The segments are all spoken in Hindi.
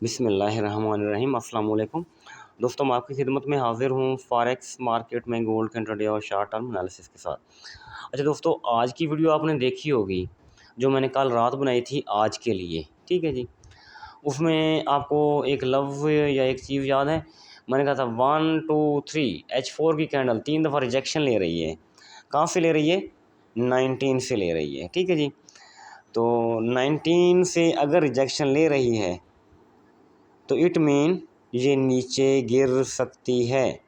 बिस्मिल्लाहिर्रहमानिर्रहीम। अस्सलाम वालेकुम दोस्तों, मैं आपकी खिदमत में हाज़िर हूँ फॉरेक्स मार्केट में गोल्ड के इंट्राडे और शॉर्ट टर्म एनालिसिस के साथ। अच्छा दोस्तों, आज की वीडियो आपने देखी होगी जो मैंने कल रात बनाई थी आज के लिए, ठीक है जी। उसमें आपको एक लफ्ज़ या एक चीज़ याद है, मैंने कहा था 1 2 3 H4 की कैंडल 3 दफ़ा रिजेक्शन ले रही है। कहाँ से ले रही है? 19 से ले रही है, ठीक है जी। तो 19 से अगर रिजेक्शन ले रही है तो इट मीन ये नीचे गिर सकती है,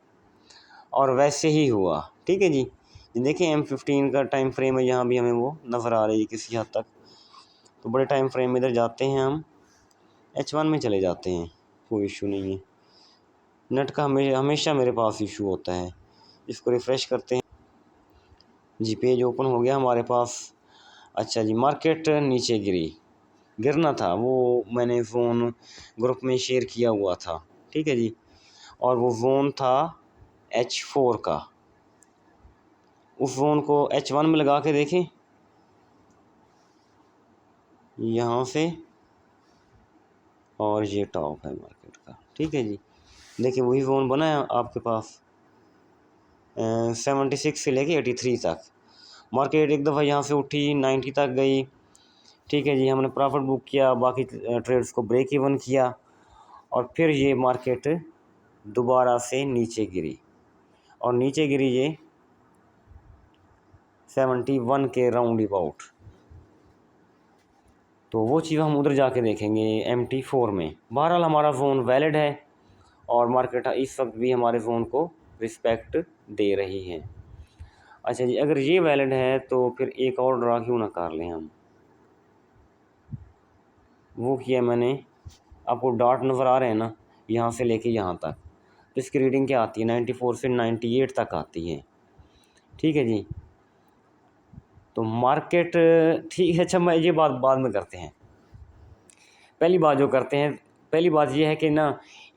और वैसे ही हुआ, ठीक है जी। ये देखिए M15 का टाइम फ्रेम है, यहाँ भी हमें वो नज़र आ रही है किसी हद तक। तो बड़े टाइम फ्रेम में इधर जाते हैं हम, H1 में चले जाते हैं, कोई इशू नहीं है। नेट का हमेशा मेरे पास इशू होता है। इसको रिफ़्रेश करते हैं जी, पेज ओपन हो गया हमारे पास। अच्छा जी, मार्केट नीचे गिरना था, वो मैंने ज़ोन ग्रुप में शेयर किया हुआ था, ठीक है जी। और वो ज़ोन था H4 का। उस ज़ोन को H1 में लगा के देखें, यहाँ से, और ये टॉप है मार्केट का, ठीक है जी। देखिए वही ज़ोन बना है आपके पास 76 से लेके 83 तक। मार्केट एक दफ़ा यहाँ से उठी 90 तक गई, ठीक है जी। हमने प्रॉफिट बुक किया, बाकी ट्रेड्स को ब्रेक इवन किया, और फिर ये मार्केट दोबारा से नीचे गिरी, और नीचे गिरी ये 71 के राउंड अबाउट। तो वो चीज़ हम उधर जाके देखेंगे MT4 में। बहरहाल हमारा ज़ोन वैलिड है, और मार्केट इस वक्त भी हमारे ज़ोन को रिस्पेक्ट दे रही है। अच्छा जी, अगर ये वैलिड है तो फिर एक और ड्रा क्यों ना कर लें हम। वो किया मैंने, आपको डॉट नज़र आ रहे हैं ना, यहाँ से लेके यहाँ तक। तो इसकी रीडिंग क्या आती है? 94 से 98 तक आती है, ठीक है जी। तो मार्केट ठीक है। अच्छा, मैं ये बात बाद में करते हैं। पहली बात जो करते हैं, पहली बात ये है कि ना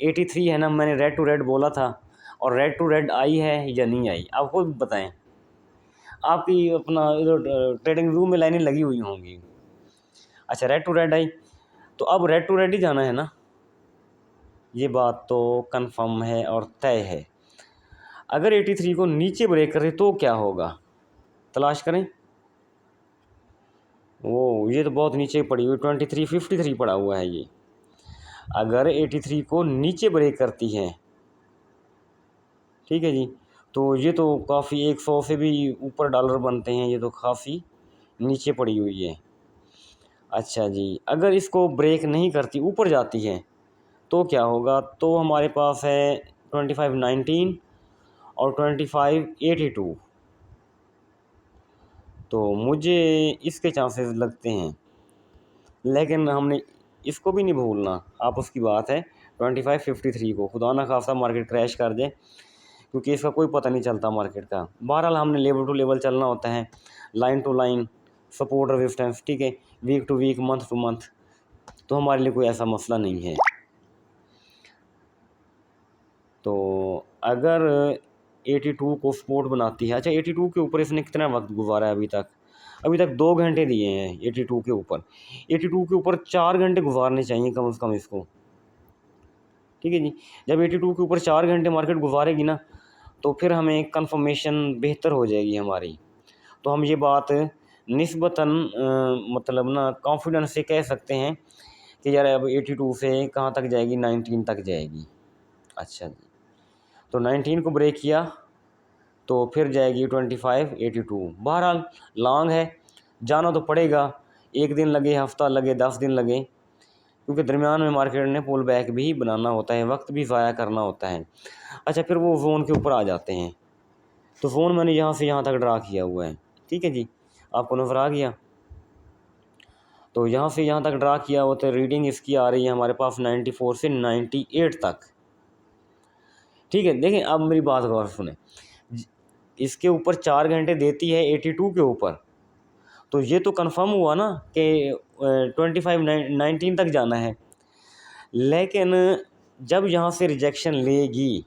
83 है ना, मैंने रेड टू रेड बोला था, और रेड टू रेड आई है या नहीं आई, आप खुद बताएं। आपकी अपना इधर ट्रेडिंग व्यू में लाइनें लगी हुई होंगी। अच्छा, रेड टू रेड आई, तो अब रेड टू रेड ही जाना है ना, ये बात तो कंफर्म है और तय है। अगर 83 को नीचे ब्रेक करे तो क्या होगा, तलाश करें। वो ये तो बहुत नीचे पड़ी हुई, 2353 पड़ा हुआ है ये। अगर 83 को नीचे ब्रेक करती है, ठीक है जी, तो ये तो काफ़ी 100 से भी ऊपर डॉलर बनते हैं, ये तो काफ़ी नीचे पड़ी हुई है। अच्छा जी, अगर इसको ब्रेक नहीं करती, ऊपर जाती है, तो क्या होगा? तो हमारे पास है 2519 और 2582। तो मुझे इसके चांसेस लगते हैं, लेकिन हमने इसको भी नहीं भूलना। आप उसकी बात है 2553 को, खुदा ना खास्ता मार्केट क्रैश कर दे, क्योंकि इसका कोई पता नहीं चलता मार्केट का। बहरहाल हमने लेवल टू लेवल चलना होता है, line to line, support resistance, ठीक है, week to week, month to month. तो हमारे लिए कोई ऐसा मसला नहीं है। तो अगर 82 को सपोर्ट बनाती है, अच्छा 82 के ऊपर इसने कितना वक्त गुजारा है अभी तक? अभी तक 2 घंटे दिए हैं 82 के ऊपर। 82 के ऊपर 4 घंटे गुजारने चाहिए कम से कम इसको, ठीक है जी। जब 82 के ऊपर 4 घंटे मार्केट गुजारेगी ना, तो फिर हमें कंफर्मेशन बेहतर हो जाएगी हमारी। तो हम ये बात निस्बतन मतलब ना कॉन्फिडेंस से कह सकते हैं कि यार अब 82 से कहाँ तक जाएगी? 19 तक जाएगी। अच्छा जी, तो 19 को ब्रेक किया तो फिर जाएगी 2582। बहरहाल लॉन्ग है, जाना तो पड़ेगा, एक दिन लगे, हफ्ता लगे, 10 दिन लगे, क्योंकि दरमियान में मार्केट ने पुल बैक भी बनाना होता है, वक्त भी ज़ाया करना होता है। अच्छा, फिर वो ज़ोन के ऊपर आ जाते हैं। तो ज़ोन मैंने यहाँ से यहाँ तक ड्रा किया हुआ है, ठीक है जी, आपको नज़र आ गया। तो यहाँ से यहाँ तक ड्रा किया हुआ, तो रीडिंग इसकी आ रही है हमारे पास 94 से 98 तक, ठीक है। देखें, अब मेरी बात गौर से सुने, इसके ऊपर 4 घंटे देती है 82 के ऊपर, तो ये तो कंफर्म हुआ ना कि 2519 तक जाना है। लेकिन जब यहाँ से रिजेक्शन लेगी,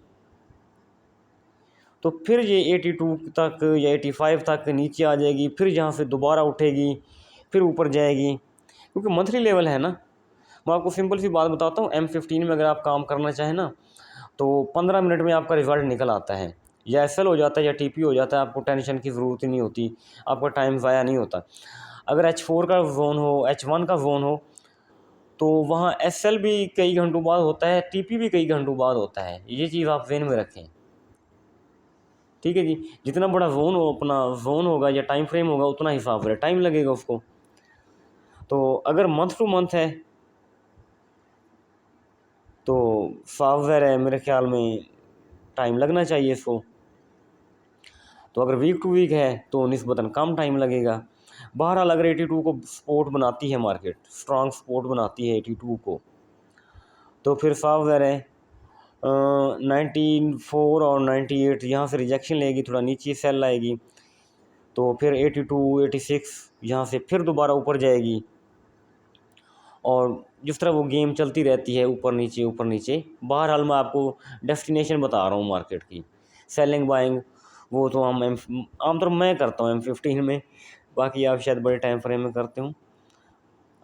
तो फिर ये 82 तक या 85 तक नीचे आ जाएगी, फिर यहाँ से दोबारा उठेगी, फिर ऊपर जाएगी, क्योंकि मंथली लेवल है ना। मैं आपको सिंपल सी बात बताता हूँ, M15 में अगर आप काम करना चाहें ना तो 15 मिनट में आपका रिज़ल्ट निकल आता है, या SL हो जाता है या TP हो जाता है, आपको टेंशन की ज़रूरत ही नहीं होती, आपका टाइम ज़ाया नहीं होता। अगर H4 का ज़ोन हो, H1 का ज़ोन हो तो वहाँ SL भी कई घंटों बाद होता है, TP भी कई घंटों बाद होता है, ये चीज़ आप ज़हन में रखें। ठीक है जी, जितना बड़ा ज़ोन हो, अपना ज़ोन होगा या टाइम फ्रेम होगा, उतना ही सॉफ्टवेयर टाइम लगेगा उसको। तो अगर मंथ टू मंथ है तो सॉफ्टवेयर है, मेरे ख्याल में टाइम लगना चाहिए इसको। तो अगर वीक टू वीक है तो निस्बतन कम टाइम लगेगा। बहरहाल अगर 82 को सपोर्ट बनाती है मार्केट, स्ट्रॉन्ग सपोर्ट बनाती है 82 को, तो फिर सॉफ्टवेयर है 94 और 98 यहाँ से रिजेक्शन लेगी, थोड़ा नीचे सेल आएगी, तो फिर 82 86 यहाँ से फिर दोबारा ऊपर जाएगी। और जिस तरह वो गेम चलती रहती है, ऊपर नीचे, बहरहाल मैं आपको डेस्टिनेशन बता रहा हूँ मार्केट की। सेलिंग बाइंग वो तो हम आमतौर मैं करता हूँ M15 में, बाकी आप शायद बड़े टाइम फ्रेम में करते हो।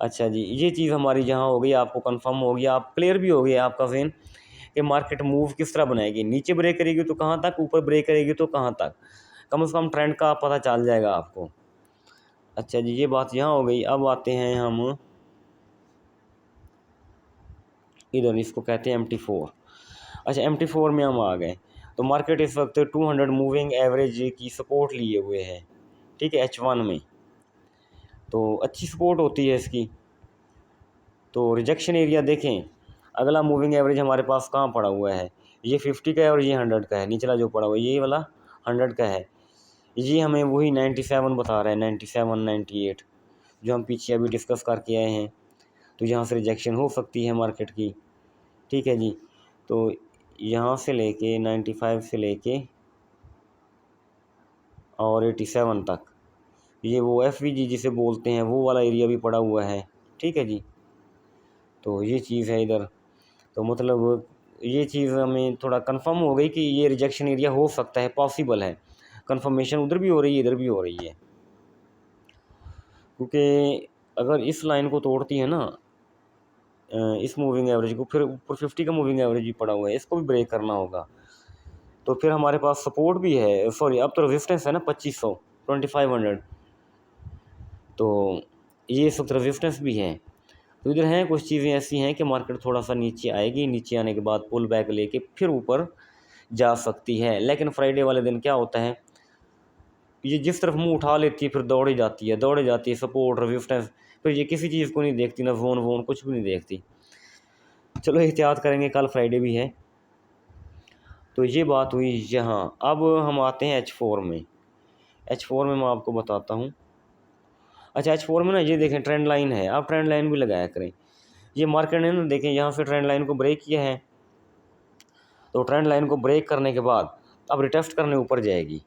अच्छा जी, ये चीज़ हमारी जहाँ हो गई, आपको कंफर्म हो गया, आप क्लियर भी हो गया आपका ज़हन कि मार्केट मूव किस तरह बनाएगी, नीचे ब्रेक करेगी तो कहाँ तक, ऊपर ब्रेक करेगी तो कहाँ तक, कम से कम ट्रेंड का पता चल जाएगा आपको। अच्छा जी, ये बात यहाँ हो गई। अब आते हैं हम इधर, इसको कहते हैं MT4। अच्छा, MT4 में हम आ गए, तो मार्केट इस वक्त 200 मूविंग एवरेज की सपोर्ट लिए हुए है। ठीक है, H1 में तो अच्छी सपोर्ट होती है इसकी। तो रिजेक्शन एरिया देखें, अगला मूविंग एवरेज हमारे पास कहाँ पड़ा हुआ है, ये 50 का है और ये 100 का है, निचला जो पड़ा हुआ है ये वाला 100 का है। ये हमें वही 97 बता रहा है, 97 98 जो हम पीछे अभी डिस्कस करके आए हैं। तो यहाँ से रिजेक्शन हो सकती है मार्केट की। ठीक है जी, तो यहाँ से लेके 95 से लेके और 87 तक, ये वो FVG जिसे बोलते हैं, वो वाला एरिया भी पड़ा हुआ है। ठीक है जी, तो ये चीज़ है इधर। तो मतलब ये चीज़ हमें थोड़ा कंफर्म हो गई कि ये रिजेक्शन एरिया हो सकता है, पॉसिबल है। कंफर्मेशन उधर भी हो रही है, इधर भी हो रही है, क्योंकि अगर इस लाइन को तोड़ती है ना, इस मूविंग एवरेज को, फिर ऊपर 50 का मूविंग एवरेज भी पड़ा हुआ है, इसको भी ब्रेक करना होगा। तो फिर हमारे पास सपोर्ट भी है, सॉरी अब तो रेजिस्टेंस है ना 2500 2500, तो ये सब रेजिस्टेंस भी है। तो इधर हैं कुछ चीज़ें ऐसी हैं कि मार्केट थोड़ा सा नीचे आएगी, नीचे आने के बाद पुल बैक लेके फिर ऊपर जा सकती है। लेकिन फ्राइडे वाले दिन क्या होता है, ये जिस तरफ मुंह उठा लेती है फिर दौड़े जाती है, सपोर्ट रेजिस्टेंस, फिर ये किसी चीज़ को नहीं देखती, ना जोन वोन कुछ भी नहीं देखती। चलो एहतियात करेंगे, कल फ्राइडे भी है। तो ये बात हुई यहाँ। अब हम आते हैं H4 में। H4 में मैं आपको बताता हूँ। अच्छा, H4 में ना ये देखें ट्रेंड लाइन है, आप ट्रेंड लाइन भी लगाया करें। ये मार्केट ने ना देखें यहाँ से ट्रेंड लाइन को ब्रेक किया है, तो ट्रेंड लाइन को ब्रेक करने के बाद अब रिटेस्ट करने ऊपर जाएगी।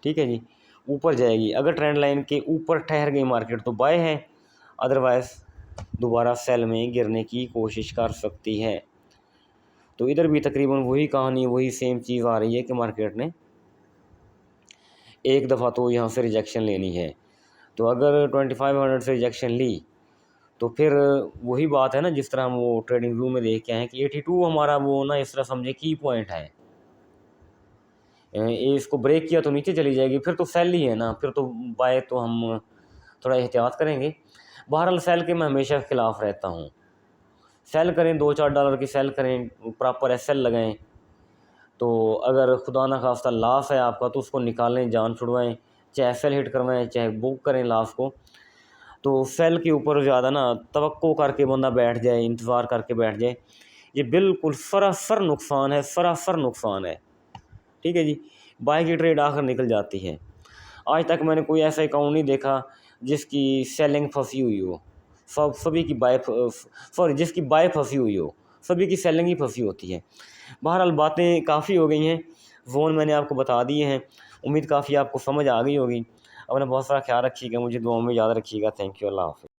ठीक है जी, ऊपर जाएगी। अगर ट्रेंड लाइन के ऊपर ठहर गई मार्केट तो बाय है, अदरवाइज़ दोबारा सेल में गिरने की कोशिश कर सकती है। तो इधर भी तकरीबन वही कहानी, वही सेम चीज़ आ रही है कि मार्केट ने एक दफ़ा तो यहाँ से रिजेक्शन लेनी है। तो अगर 2500 से रिजेक्शन ली तो फिर वही बात है ना, जिस तरह हम वो ट्रेडिंग व्यू में देख के आए हैं कि 82 हमारा वो ना इस तरह समझे की पॉइंट है। ये इसको ब्रेक किया तो नीचे चली जाएगी, फिर तो सेल ही है ना, फिर तो बाय तो हम थोड़ा एहतियात करेंगे। बहरहाल सेल के मैं हमेशा ख़िलाफ़ रहता हूँ। सेल करें, $2-4 की सेल करें, प्रॉपर SL लगाएं। तो अगर खुदा ना खास्ता लॉस है आपका तो उसको निकालें, जान छुड़वाएं, चाहे SL हिट करवाएं चाहे बुक करें लॉस को। तो सेल के ऊपर ज़्यादा ना तवक्को करके बंदा बैठ जाए, इंतज़ार करके बैठ जाए, ये बिल्कुल सरासर नुकसान है, सरासर नुकसान है। ठीक है जी, बाय की ट्रेड आखिर निकल जाती है। आज तक मैंने कोई ऐसा अकाउंट नहीं देखा जिसकी सेलिंग फंसी हुई हो, सभी की बाय, सॉरी जिसकी बाय फंसी हुई हो, सभी की सेलिंग ही फंसी होती है। बहरहाल बातें काफ़ी हो गई हैं, ज़ोन मैंने आपको बता दिए हैं, उम्मीद काफ़ी आपको समझ आ गई होगी। अपना बहुत सारा ख्याल रखिएगा, मुझे दुआ में याद रखिएगा। थैंक यू, अल्लाह हाफ़िज़।